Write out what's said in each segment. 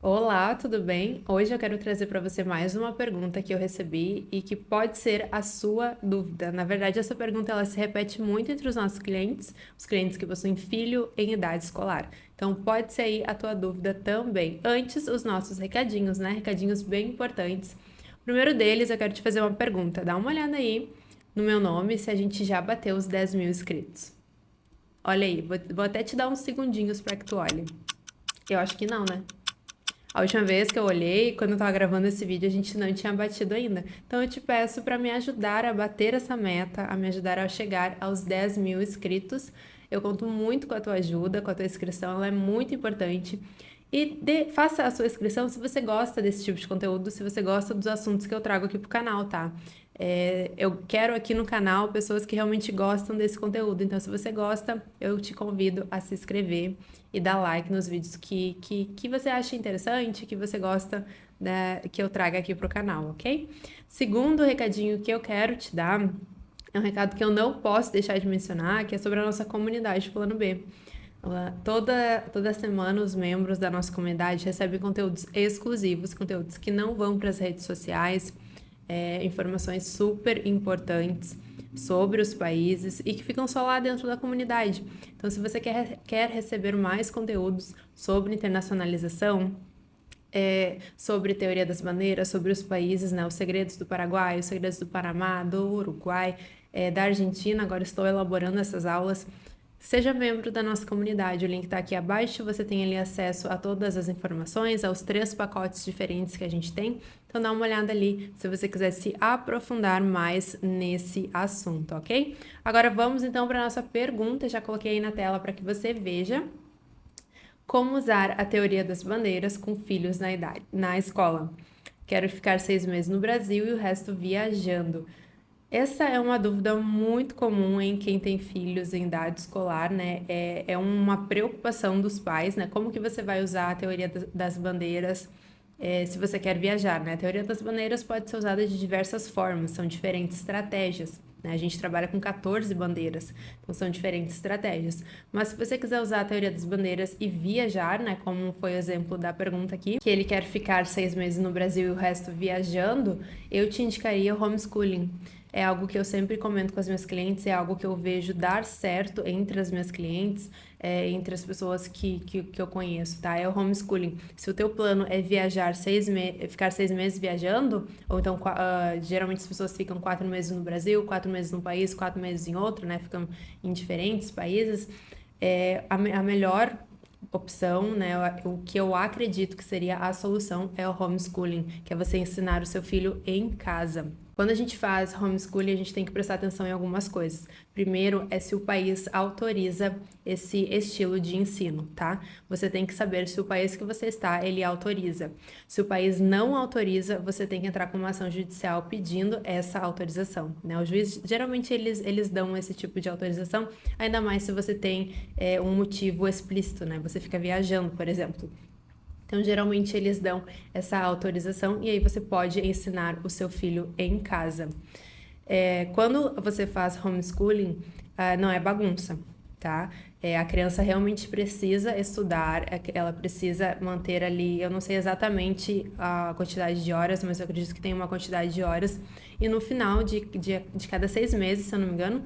Olá, tudo bem? Hoje eu quero trazer para você mais uma pergunta que eu recebi e que pode ser a sua dúvida. Na verdade, essa pergunta ela se repete muito entre os nossos clientes, os clientes que possuem filho em idade escolar. Então, pode ser aí a tua dúvida também. Antes, os nossos recadinhos, né? Recadinhos bem importantes. O primeiro deles, eu quero te fazer uma pergunta. Dá uma olhada aí no meu nome se a gente já bateu os 10 mil inscritos. Olha aí, vou até te dar uns segundinhos para que tu olhe. Eu acho que não, né? A última vez que eu olhei, quando eu tava gravando esse vídeo, a gente não tinha batido ainda. Então eu te peço para me ajudar a bater essa meta, a me ajudar a chegar aos 10 mil inscritos. Eu conto muito com a tua ajuda, com a tua inscrição, ela é muito importante. Faça a sua inscrição se você gosta desse tipo de conteúdo, se você gosta dos assuntos que eu trago aqui pro canal, tá? Eu quero aqui no canal pessoas que realmente gostam desse conteúdo. Então, se você gosta, eu te convido a se inscrever e dar like nos vídeos que você acha interessante, que você gosta que eu traga aqui pro canal, ok? Segundo recadinho que eu quero te dar é um recado que eu não posso deixar de mencionar, que é sobre a nossa comunidade Plano B. Toda semana os membros da nossa comunidade recebem conteúdos exclusivos, conteúdos que não vão para as redes sociais, informações super importantes sobre os países e que ficam só lá dentro da comunidade. Então, se você quer receber mais conteúdos sobre internacionalização, sobre teoria das bandeiras, sobre os países, né, os segredos do Paraguai, os segredos do Panamá, do Uruguai, da Argentina, agora estou elaborando essas aulas. Seja membro da nossa comunidade, o link está aqui abaixo, você tem ali acesso a todas as informações, aos 3 pacotes diferentes que a gente tem, então dá uma olhada ali se você quiser se aprofundar mais nesse assunto, ok? Agora vamos então para a nossa pergunta, já coloquei aí na tela para que você veja como usar a teoria das bandeiras com filhos na escola. Quero ficar 6 meses no Brasil e o resto viajando. Essa é uma dúvida muito comum em quem tem filhos em idade escolar, né? É uma preocupação dos pais, né? Como que você vai usar a teoria das bandeiras se você quer viajar, né? A teoria das bandeiras pode ser usada de diversas formas, são diferentes estratégias, né? A gente trabalha com 14 bandeiras, então são diferentes estratégias. Mas se você quiser usar a teoria das bandeiras e viajar, né? Como foi o exemplo da pergunta aqui, que ele quer ficar 6 meses no Brasil e o resto viajando, eu te indicaria o homeschooling. É algo que eu sempre comento com as minhas clientes, é algo que eu vejo dar certo entre as minhas clientes, entre as pessoas que eu conheço, tá? É o homeschooling. Se o teu plano é viajar ficar 6 meses viajando, ou então geralmente as pessoas ficam 4 meses no Brasil, 4 meses num país, 4 meses em outro, né? Ficam em diferentes países. A melhor opção, né? O que eu acredito que seria a solução é o homeschooling, que é você ensinar o seu filho em casa. Quando a gente faz homeschooling, a gente tem que prestar atenção em algumas coisas. Primeiro é se o país autoriza esse estilo de ensino, tá? Você tem que saber se o país que você está, ele autoriza. Se o país não autoriza, você tem que entrar com uma ação judicial pedindo essa autorização, né? O juiz, geralmente, eles dão esse tipo de autorização, ainda mais se você tem um motivo explícito, né? Você fica viajando, por exemplo. Então, geralmente, eles dão essa autorização e aí você pode ensinar o seu filho em casa. Quando você faz homeschooling, não é bagunça, tá? A criança realmente precisa estudar, ela precisa manter ali, eu não sei exatamente a quantidade de horas, mas eu acredito que tem uma quantidade de horas. E no final de cada 6 meses, se eu não me engano,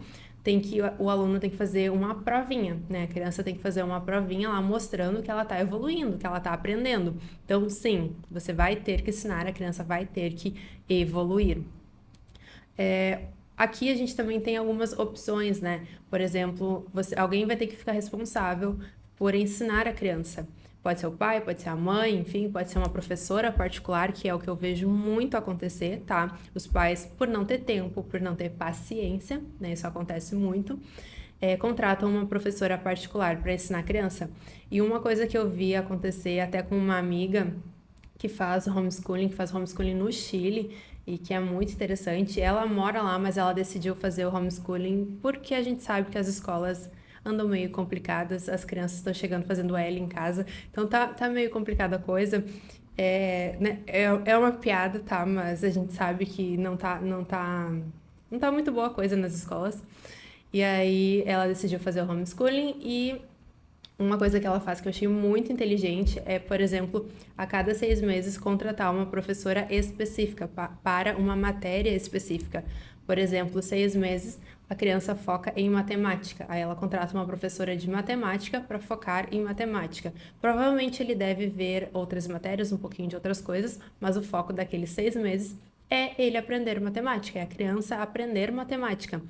o aluno tem que fazer uma provinha, né? A criança tem que fazer uma provinha lá mostrando que ela está evoluindo, que ela está aprendendo. Então, sim, você vai ter que ensinar, a criança vai ter que evoluir. Aqui a gente também tem algumas opções, né? Por exemplo, alguém vai ter que ficar responsável por ensinar a criança. Pode ser o pai, pode ser a mãe, enfim, pode ser uma professora particular, que é o que eu vejo muito acontecer, tá? Os pais, por não ter tempo, por não ter paciência, né? Isso acontece muito, contratam uma professora particular para ensinar a criança. E uma coisa que eu vi acontecer até com uma amiga que faz homeschooling no Chile e que é muito interessante. Ela mora lá, mas ela decidiu fazer o homeschooling porque a gente sabe que as escolas andam meio complicadas, as crianças estão chegando fazendo L em casa, então tá meio complicada a coisa. Né, é uma piada, tá? Mas a gente sabe que não tá muito boa a coisa nas escolas. E aí ela decidiu fazer o homeschooling e Uma coisa que ela faz que eu achei muito inteligente é, por exemplo, a cada 6 meses contratar uma professora específica para uma matéria específica. Por exemplo, 6 meses a criança foca em matemática. Aí ela contrata uma professora de matemática para focar em matemática. Provavelmente ele deve ver outras matérias, um pouquinho de outras coisas, mas o foco daqueles 6 meses é ele aprender matemática, é a criança aprender matemática.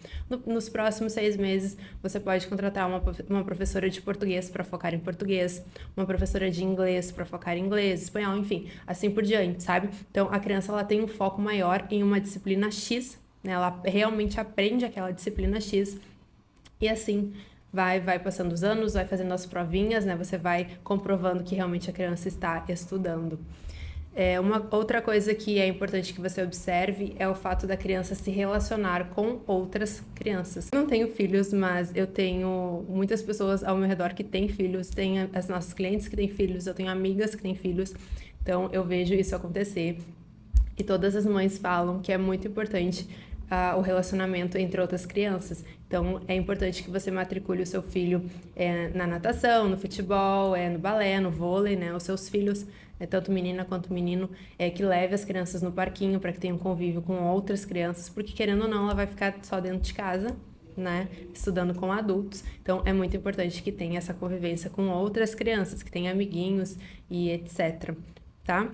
Nos próximos 6 meses, você pode contratar uma professora de português para focar em português, uma professora de inglês para focar em inglês, espanhol, enfim, assim por diante, sabe? Então, a criança ela tem um foco maior em uma disciplina X, né? Ela realmente aprende aquela disciplina X e assim vai passando os anos, vai fazendo as provinhas, né? Você vai comprovando que realmente a criança está estudando. Uma outra coisa que é importante que você observe é o fato da criança se relacionar com outras crianças. Eu não tenho filhos, mas eu tenho muitas pessoas ao meu redor que têm filhos, tenho as nossas clientes que têm filhos, eu tenho amigas que têm filhos, então eu vejo isso acontecer. E todas as mães falam que é muito importante o relacionamento entre outras crianças. Então, é importante que você matricule o seu filho na natação, no futebol, no balé, no vôlei, né? Os seus filhos, tanto menina quanto menino, que leve as crianças no parquinho para que tenham convívio com outras crianças, porque querendo ou não, ela vai ficar só dentro de casa, né, estudando com adultos. Então, é muito importante que tenha essa convivência com outras crianças, que tenha amiguinhos e etc, tá?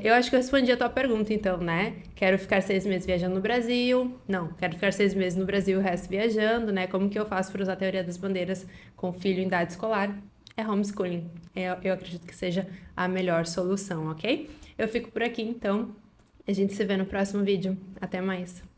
Eu acho que eu respondi a tua pergunta, então, né? Quero ficar 6 meses viajando no Brasil. Não, quero ficar 6 meses no Brasil e o resto viajando, né? Como que eu faço para usar a teoria das bandeiras com filho em idade escolar? É homeschooling. Eu acredito que seja a melhor solução, ok? Eu fico por aqui, então. A gente se vê no próximo vídeo. Até mais!